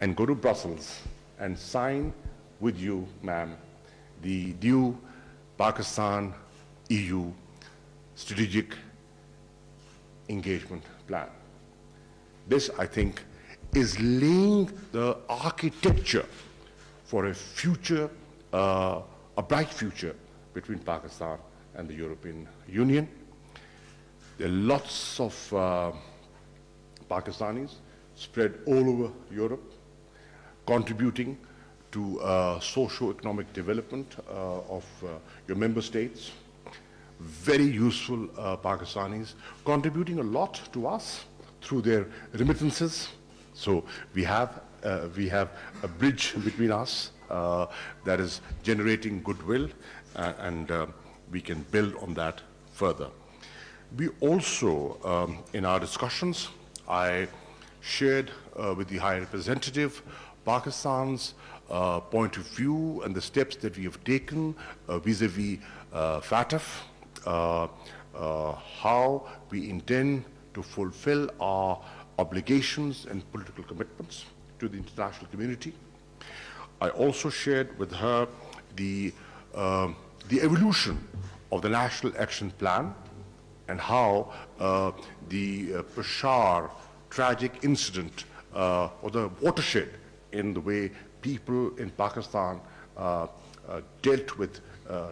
and go to Brussels and sign with you, ma'am, the new Pakistan-EU strategic engagement plan. This, I think, is laying the architecture for a future, a bright future between Pakistan and the European Union. There are lots of Pakistanis spread all over Europe, contributing to socio-economic development of your member states. Very useful Pakistanis, contributing a lot to us through their remittances. So we have a bridge between us that is generating goodwill, and we can build on that further. We also, in our discussions, I shared with the High Representative Pakistan's point of view and the steps that we have taken vis-a-vis FATF, how we intend to fulfill our obligations and political commitments to the international community. I also shared with her the evolution of the National Action Plan and how the Peshawar tragic incident or the watershed in the way people in Pakistan dealt with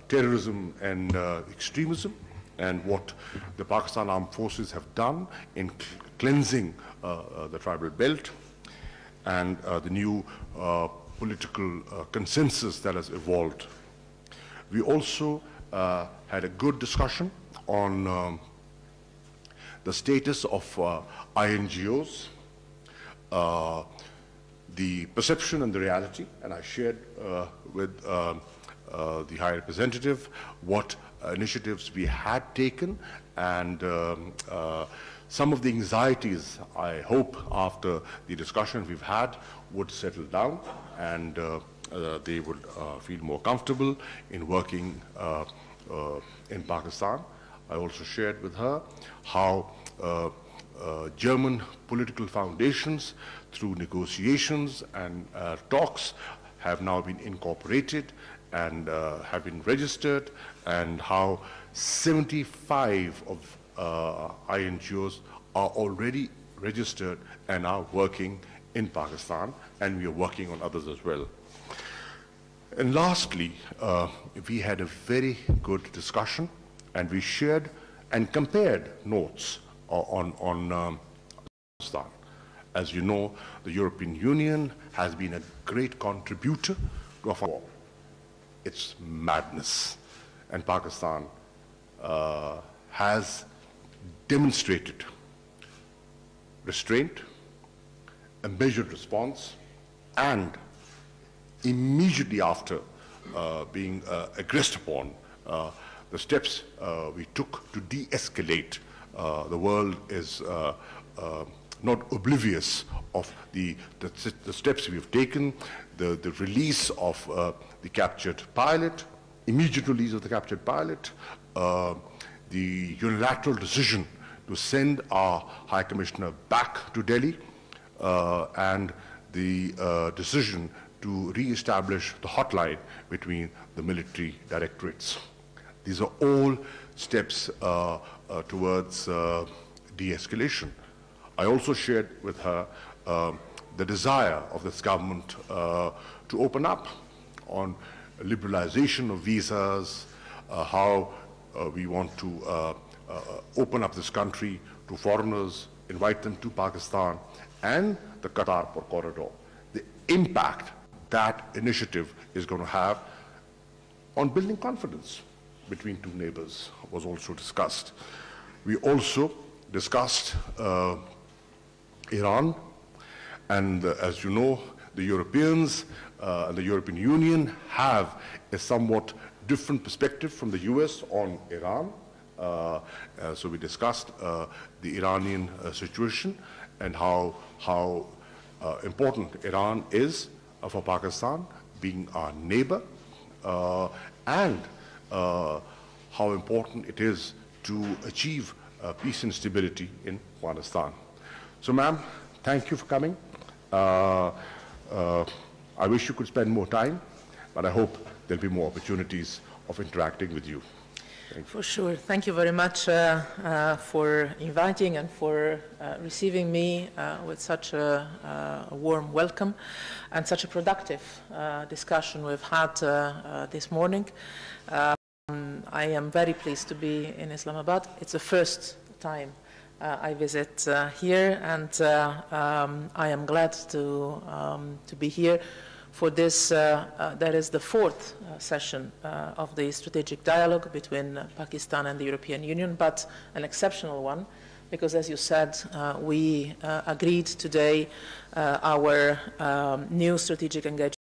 terrorism and extremism, and what the Pakistan Armed Forces have done in cleansing the tribal belt, and the new political consensus that has evolved. We also had a good discussion on the status of INGOs, the perception and the reality, and I shared with the High Representative what initiatives we had taken, and some of the anxieties, I hope, after the discussion we've had would settle down, and they would feel more comfortable in working in Pakistan. I also shared with her how German political foundations, through negotiations and talks, have now been incorporated and have been registered, and how 75 of INGOs are already registered and are working in Pakistan, and we are working on others as well. And lastly, we had a very good discussion, and we shared and compared notes on Pakistan. As you know, the European Union has been a great contributor to our war. It's madness, and Pakistan has demonstrated restraint, a measured response, and immediately after being aggressed upon, the steps we took to de-escalate. The world is not oblivious of the steps we have taken, the release of the captured pilot, immediate release of the captured pilot, the unilateral decision to send our High Commissioner back to Delhi, and the decision to re-establish the hotline between the military directorates. These are all steps towards de-escalation. I also shared with her the desire of this government to open up on liberalization of visas, how we want to open up this country to foreigners, invite them to Pakistan, and the Qatar corridor. The impact that initiative is going to have on building confidence between two neighbors was also discussed. We also discussed Iran, and as you know, the Europeans and the European Union have a somewhat different perspective from the US on Iran. So we discussed the Iranian situation and how important Iran is for Pakistan, being our neighbor, and how important it is to achieve peace and stability in Afghanistan. So, ma'am, thank you for coming. I wish you could spend more time, but I hope there'll be more opportunities of interacting with you. For sure. Thank you very much for inviting and for receiving me with such a warm welcome and such a productive discussion we've had this morning. I am very pleased to be in Islamabad. It's the first time I visit here, and I am glad to be here for this. That is the fourth session of the strategic dialogue between Pakistan and the European Union, but an exceptional one, because as you said, we agreed today our new strategic engagement